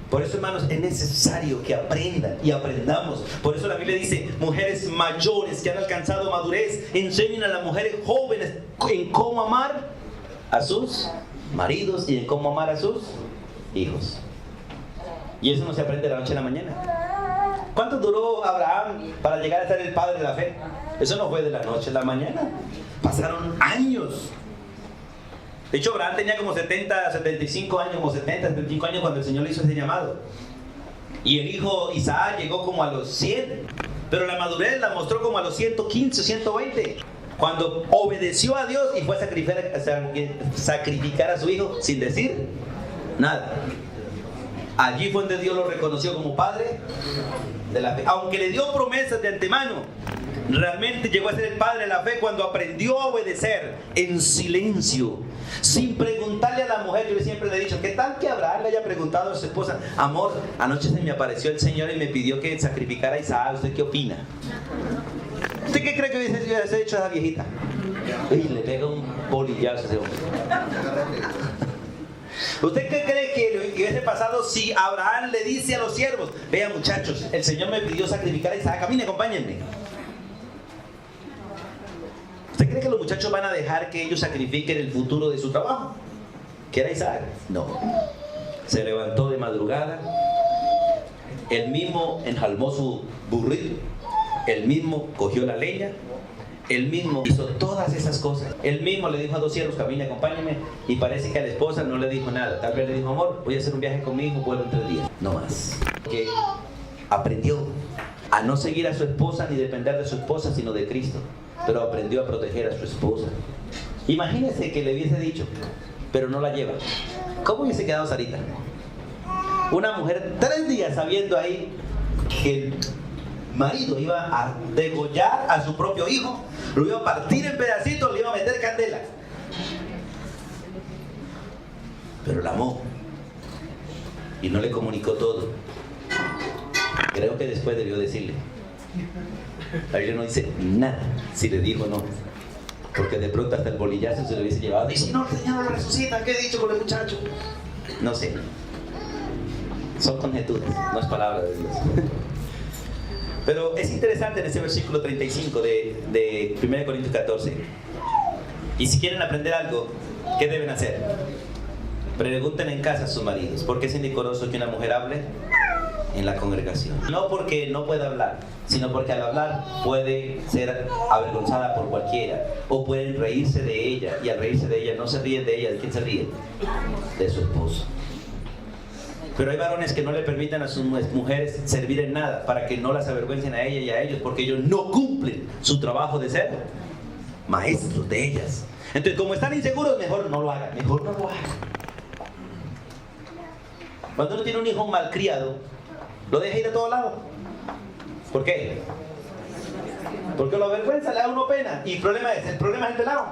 Por eso, hermanos, es necesario que aprendan y aprendamos. Por eso la Biblia dice, mujeres mayores que han alcanzado madurez, enseñen a las mujeres jóvenes en cómo amar a sus maridos y en cómo amar a sus hijos. Y eso no se aprende de la noche a la mañana. ¿Cuánto duró Abraham para llegar a ser el padre de la fe? Eso no fue de la noche a la mañana. Pasaron años. De hecho, Abraham tenía como 75 años cuando el Señor le hizo ese llamado. Y el hijo Isaac llegó como a los 100. Pero la madurez la mostró como a los 115 o 120. Cuando obedeció a Dios y fue a sacrificar a su hijo sin decir nada. Allí fue donde Dios lo reconoció como padre de la fe. Aunque le dio promesas de antemano, realmente llegó a ser el padre de la fe cuando aprendió a obedecer en silencio, sin preguntarle a la mujer. Yo siempre le he dicho, ¿qué tal que Abraham le haya preguntado a su esposa, amor, anoche se me apareció el Señor y me pidió que sacrificara a Isaac, ¿usted qué opina? ¿Usted qué cree que hubiese hecho a esa viejita? Y le pega un bolillazo a ese hombre. ¿Usted qué cree que hubiese pasado si Abraham le dice a los siervos, vean muchachos, el Señor me pidió sacrificar a Isaac, camine, acompáñenme? ¿Usted cree que los muchachos van a dejar que ellos sacrifiquen el futuro de su trabajo? ¿Que era Isaac? No. Se levantó de madrugada, él mismo enjalmó su burrito, él mismo cogió la leña, él mismo hizo todas esas cosas. Él mismo le dijo a dos siervos, camine, acompáñenme, y parece que a la esposa no le dijo nada. Tal vez le dijo, amor, voy a hacer un viaje con mi hijo, vuelvo en 3 días. No más. Que aprendió a no seguir a su esposa ni depender de su esposa, sino de Cristo. Pero aprendió a proteger a su esposa. Imagínese que le hubiese dicho, pero no la lleva. ¿Cómo hubiese quedado Sarita? Una mujer 3 días sabiendo ahí que el marido iba a degollar a su propio hijo, lo iba a partir en pedacitos, le iba a meter candela. Pero la amó y no le comunicó todo. Creo que después debió decirle. La Biblia no dice nada si le dijo o no, porque de pronto hasta el bolillazo se lo hubiese llevado. Y si no, el Señor lo resucita, ¿qué he dicho con el muchacho? No sé. Son conjeturas, no es palabra de Dios. Pero es interesante en ese versículo 35 de 1 Corintios 14. Y si quieren aprender algo, ¿qué deben hacer? Pregunten en casa a sus maridos, ¿por qué es indecoroso que una mujer hable en la congregación? No porque no pueda hablar, sino porque al hablar puede ser avergonzada por cualquiera, o pueden reírse de ella, y al reírse de ella no se ríen de ella. ¿De quién se ríen? De su esposo. Pero hay varones que no le permiten a sus mujeres servir en nada para que no las avergüencen a ella y a ellos, porque ellos no cumplen su trabajo de ser maestros de ellas. Entonces, como están inseguros, mejor no lo hagan, mejor no lo hagan. Cuando uno tiene un hijo malcriado, lo deja ir a todo lado. ¿Por qué? Porque lo avergüenza, le da uno pena. ¿Y el problema es el pelado?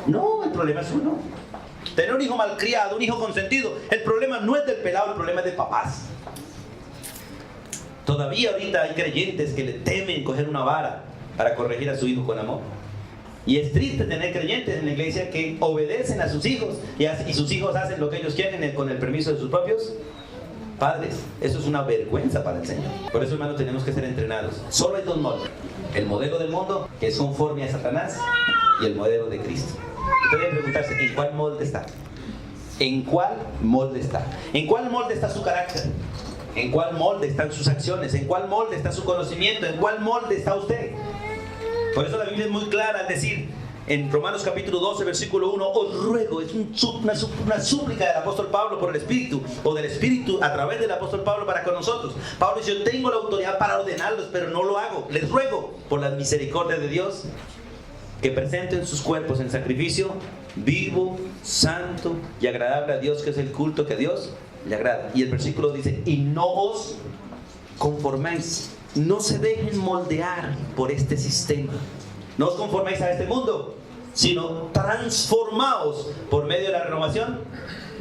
No, el problema es uno. Tener un hijo malcriado, un hijo consentido, el problema no es del pelado, el problema es de papás. Todavía ahorita hay creyentes que le temen coger una vara para corregir a su hijo con amor. Y es triste tener creyentes en la iglesia que obedecen a sus hijos y sus hijos hacen lo que ellos quieren con el permiso de sus propios padres. Eso es una vergüenza para el Señor. Por eso, hermanos, tenemos que ser entrenados. Solo hay dos moldes: el modelo del mundo, que es conforme a Satanás, y el modelo de Cristo. Usted debe preguntarse, ¿en cuál molde está? ¿En cuál molde está? ¿En cuál molde está su carácter? ¿En cuál molde están sus acciones? ¿En cuál molde está su conocimiento? ¿En cuál molde está usted? Por eso la Biblia es muy clara al decir en Romanos capítulo 12, versículo 1, os ruego, es una súplica del apóstol Pablo por el Espíritu, o del Espíritu a través del apóstol Pablo para con nosotros. Pablo dice, yo tengo la autoridad para ordenarlos, pero no lo hago. Les ruego por la misericordia de Dios que presenten sus cuerpos en sacrificio vivo, santo y agradable a Dios, que es el culto que a Dios le agrada. Y el versículo dice, y no os conforméis, no se dejen moldear por este sistema. No os conforméis a este mundo, sino transformaos por medio de la renovación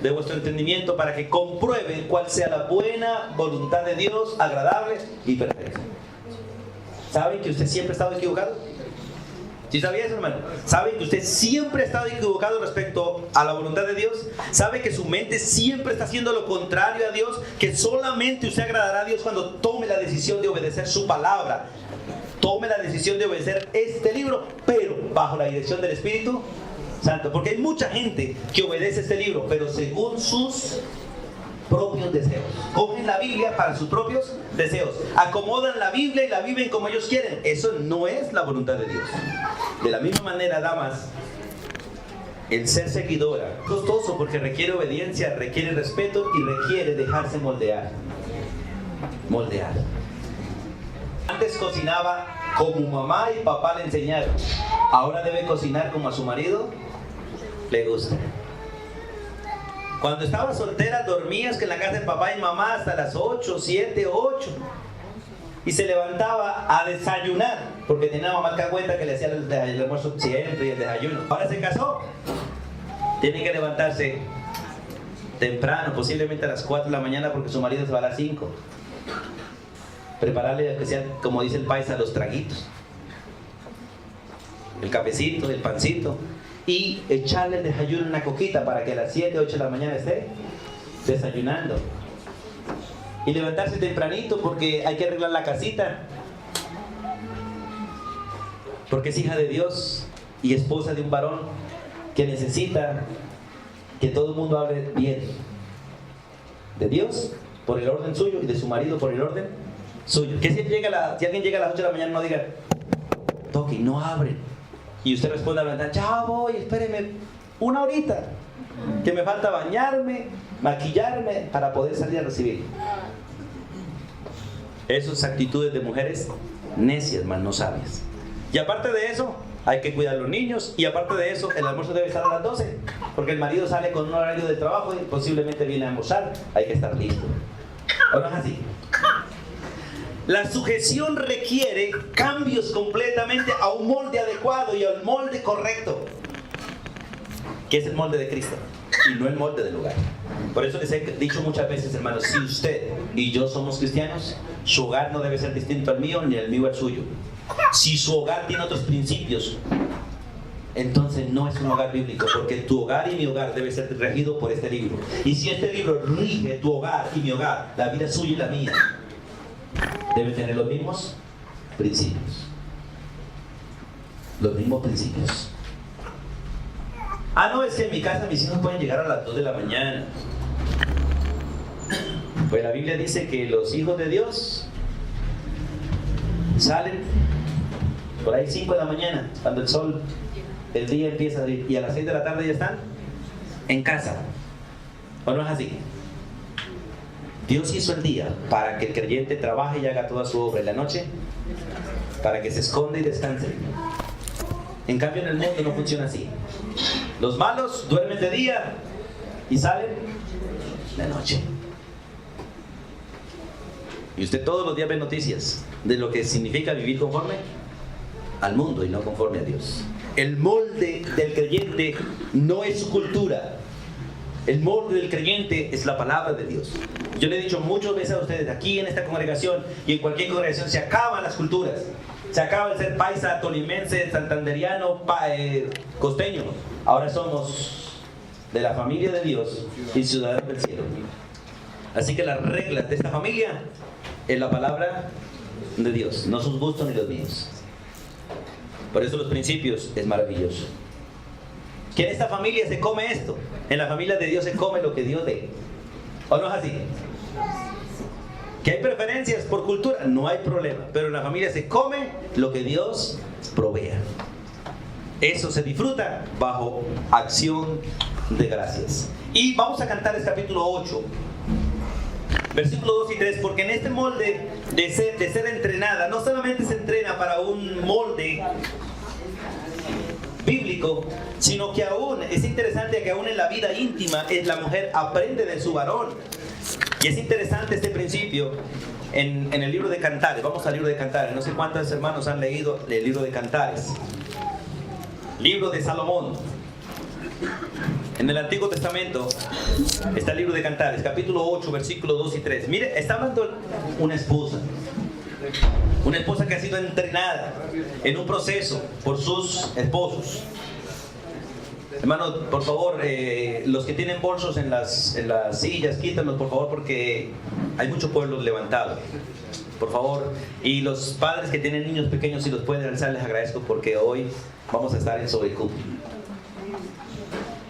de vuestro entendimiento, para que comprueben cuál sea la buena voluntad de Dios, agradable y perfecta. ¿Saben que usted siempre ha estado equivocado? ¿Sí sabía eso, hermano? ¿Sabe que usted siempre ha estado equivocado respecto a la voluntad de Dios? ¿Sabe que su mente siempre está haciendo lo contrario a Dios? Que solamente usted agradará a Dios cuando tome la decisión de obedecer su palabra. Tome la decisión de obedecer este libro, pero bajo la dirección del Espíritu Santo. Porque hay mucha gente que obedece este libro, pero según sus propios deseos. Cogen la Biblia para sus propios deseos. Acomodan la Biblia y la viven como ellos quieren. Eso no es la voluntad de Dios. De la misma manera, damas, el ser seguidora es costoso porque requiere obediencia, requiere respeto y requiere dejarse moldear. Moldear. Antes cocinaba como mamá y papá le enseñaron. Ahora debe cocinar como a su marido le gusta. Cuando estaba soltera dormías que en la casa de papá y mamá hasta las 8, 7, 8. Y se levantaba a desayunar, porque tenía mamá alcahueta que le hacía el almuerzo siempre y el desayuno. Ahora se casó. Tiene que levantarse temprano, posiblemente a las 4 de la mañana, porque su marido se va a las 5. Prepararle, que sea, como dice el paisa, los traguitos. El cafecito, el pancito. Y echarle el desayuno en una coquita para que a las 7, 8 de la mañana esté desayunando. Y levantarse tempranito porque hay que arreglar la casita. Porque es hija de Dios y esposa de un varón que necesita que todo el mundo hable bien de Dios por el orden suyo y de su marido por el orden suyo. Que si alguien llega a las 8 de la mañana no diga, toque, no abre. Y usted responde a la ventana, ya voy, espéreme una horita, que me falta bañarme, maquillarme para poder salir a recibir. Esas actitudes de mujeres necias, más no sabias. Y aparte de eso, hay que cuidar a los niños. Y aparte de eso, el almuerzo debe estar a las 12, porque el marido sale con un horario de trabajo y posiblemente viene a almorzar. Hay que estar listo. ¿O no es así? La sujeción requiere cambios completamente a un molde adecuado y al molde correcto, que es el molde de Cristo y no el molde del hogar. Por eso les he dicho muchas veces, hermanos, si usted y yo somos cristianos, su hogar no debe ser distinto al mío ni el mío al suyo. Si su hogar tiene otros principios, entonces no es un hogar bíblico, porque tu hogar y mi hogar debe ser regido por este libro. Y si este libro rige tu hogar y mi hogar, la vida suya y la mía debe tener los mismos principios. Los mismos principios. Ah, no, es que en mi casa mis hijos pueden llegar a las 2 de la mañana. Pues la Biblia dice que los hijos de Dios salen por ahí 5 de la mañana, cuando el día empieza a salir, y a las 6 de la tarde ya están en casa. ¿O no es así? Dios hizo el día para que el creyente trabaje y haga toda su obra, en la noche para que se esconda y descanse. En cambio en el mundo no funciona así. Los malos duermen de día y salen de noche. Y usted todos los días ve noticias de lo que significa vivir conforme al mundo y no conforme a Dios. El molde del creyente no es su cultura. El molde del creyente es la palabra de Dios. Yo le he dicho muchas veces a ustedes, aquí en esta congregación y en cualquier congregación, se acaban las culturas. Se acaba de ser paisa, tolimense, santanderiano, costeño. Ahora somos de la familia de Dios y ciudadanos del cielo. Así que las reglas de esta familia es la palabra de Dios, no sus gustos ni los míos. Por eso los principios es maravilloso. Que en esta familia se come esto. En la familia de Dios se come lo que Dios dé. ¿O no es así? Que hay preferencias por cultura, no hay problema. Pero en la familia se come lo que Dios provea. Eso se disfruta bajo acción de gracias. Y vamos a cantar el capítulo 8, versículos 2 y 3, porque en este molde de ser entrenada, no solamente se entrena para un molde bíblico, sino que aún, es interesante que aún en la vida íntima, la mujer aprende de su varón. Y es interesante este principio en el libro de Cantares. Vamos al libro de Cantares. No sé cuántos hermanos han leído el libro de Cantares. Libro de Salomón. En el Antiguo Testamento está el libro de Cantares, capítulo 8, versículos 2 y 3. Mire, está hablando una esposa que ha sido entrenada en un proceso por sus esposos. Hermanos, por favor, los que tienen bolsos en las sillas, quítenlos por favor, porque hay mucho pueblo levantado. Por favor, y los padres que tienen niños pequeños, si los pueden alzar, les agradezco, porque hoy vamos a estar en Sobecú.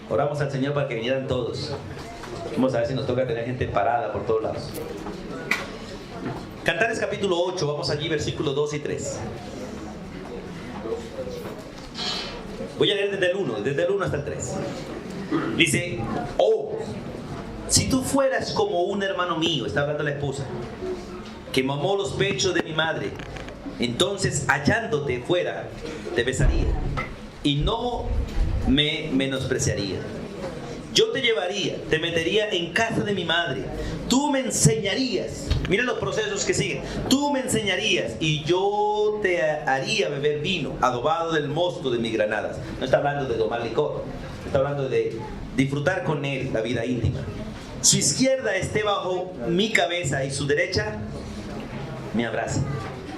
Oramos al Señor para que vinieran todos. Vamos a ver si nos toca tener gente parada por todos lados. Cantares capítulo 8, vamos allí, versículos 2 y 3. Voy a leer desde el 1 hasta el 3. Dice: oh, si tú fueras como un hermano mío, está hablando la esposa, que mamó los pechos de mi madre, entonces hallándote fuera, te besaría y no me menospreciaría. Yo te llevaría, te metería en casa de mi madre. Tú me enseñarías. Mira los procesos que siguen. Tú me enseñarías y yo te haría beber vino adobado del mosto de mis granadas. No está hablando de tomar licor. Está hablando de disfrutar con él la vida íntima. Su izquierda esté bajo mi cabeza y su derecha me abraza.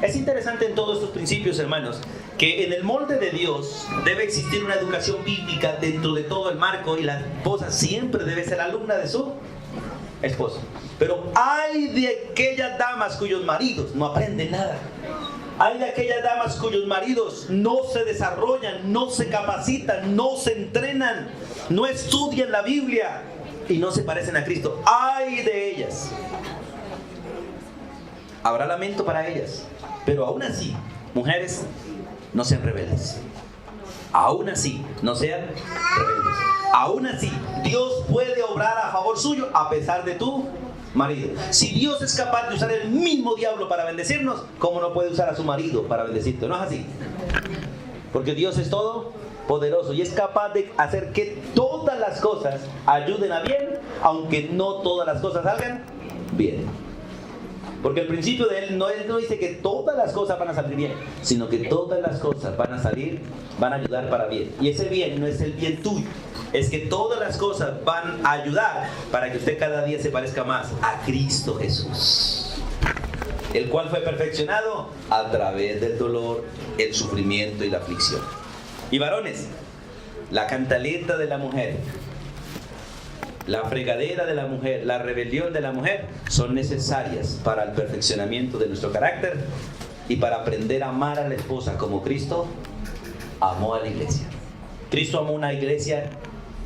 Es interesante en todos estos principios, hermanos, que en el molde de Dios debe existir una educación bíblica dentro de todo el marco, y la esposa siempre debe ser alumna de su esposo. Pero hay de aquellas damas cuyos maridos no aprenden nada. Hay de aquellas damas cuyos maridos no se desarrollan, no se capacitan, no se entrenan, no estudian la Biblia y no se parecen a Cristo. Hay de ellas. Habrá lamento para ellas, pero aún así, mujeres, no sean rebeldes. Aún así, no sean rebeldes. Aún así, Dios puede obrar a favor suyo a pesar de tu marido. Si Dios es capaz de usar el mismo diablo para bendecirnos, ¿cómo no puede usar a su marido para bendecirte? ¿No es así? Porque Dios es todo poderoso y es capaz de hacer que todas las cosas ayuden a bien, aunque no todas las cosas salgan bien. Porque el principio de él no dice que todas las cosas van a salir bien, sino que todas las cosas van a ayudar para bien. Y ese bien no es el bien tuyo, es que todas las cosas van a ayudar para que usted cada día se parezca más a Cristo Jesús, el cual fue perfeccionado a través del dolor, el sufrimiento y la aflicción. Y varones, la cantaleta de la mujer, la fregadera de la mujer, la rebelión de la mujer son necesarias para el perfeccionamiento de nuestro carácter y para aprender a amar a la esposa como Cristo amó a la iglesia. Cristo amó una iglesia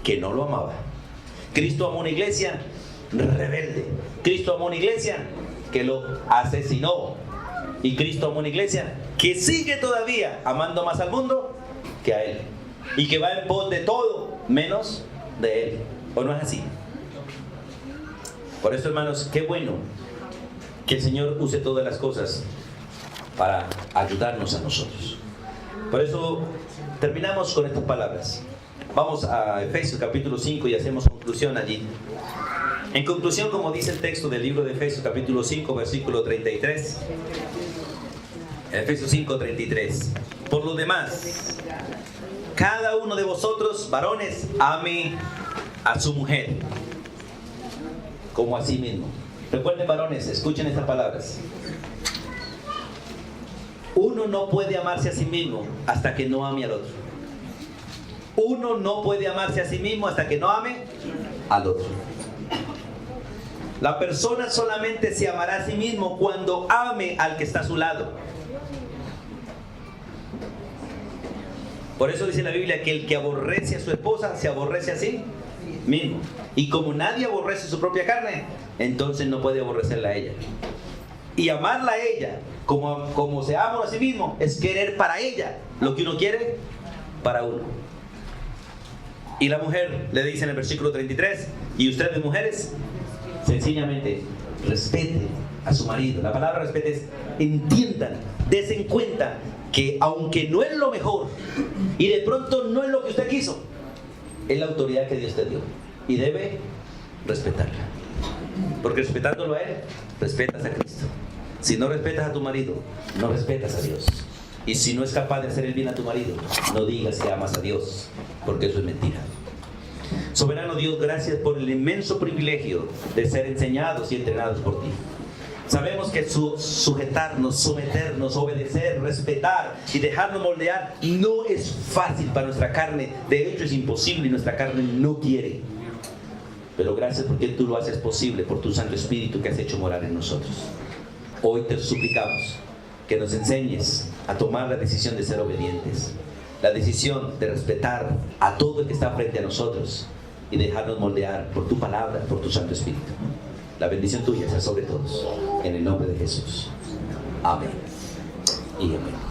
que no lo amaba. Cristo amó una iglesia rebelde. Cristo amó una iglesia que lo asesinó. Y Cristo amó una iglesia que sigue todavía amando más al mundo que a Él. Y que va en pos de todo menos de Él. ¿O no es así? Por eso, hermanos, qué bueno que el Señor use todas las cosas para ayudarnos a nosotros. Por eso terminamos con estas palabras. Vamos a Efesios capítulo 5 y hacemos conclusión allí. En conclusión, como dice el texto del libro de Efesios capítulo 5, versículo 33. Efesios 5, 33. Por lo demás, cada uno de vosotros, varones, ame a su mujer como a sí mismo. Recuerden, varones, escuchen estas palabras. Uno no puede amarse a sí mismo hasta que no ame al otro. Uno no puede amarse a sí mismo hasta que no ame al otro. La persona solamente se amará a sí mismo cuando ame al que está a su lado. Por eso dice la Biblia que el que aborrece a su esposa se aborrece a sí mismo. Y como nadie aborrece su propia carne, entonces no puede aborrecerla a ella. Y amarla a ella, como se ama a sí mismo, es querer para ella lo que uno quiere para uno. Y la mujer le dice en el versículo 33, y ustedes mujeres, sencillamente respeten a su marido. La palabra respete es entiendan, desen cuenta que aunque no es lo mejor y de pronto no es lo que usted quiso, es la autoridad que Dios te dio y debe respetarla, porque respetándolo a Él, respetas a Cristo. Si no respetas a tu marido, no respetas a Dios. Y si no es capaz de hacer el bien a tu marido, no digas que amas a Dios, porque eso es mentira. Soberano Dios, gracias por el inmenso privilegio de ser enseñados y entrenados por ti. Sabemos que sujetarnos, someternos, obedecer, respetar y dejarnos moldear no es fácil para nuestra carne. De hecho es imposible y nuestra carne no quiere. Pero gracias porque tú lo haces posible por tu Santo Espíritu que has hecho morar en nosotros. Hoy te suplicamos que nos enseñes a tomar la decisión de ser obedientes, la decisión de respetar a todo el que está frente a nosotros y dejarnos moldear por tu palabra, por tu Santo Espíritu. La bendición tuya sea sobre todos, en el nombre de Jesús. Amén y amén.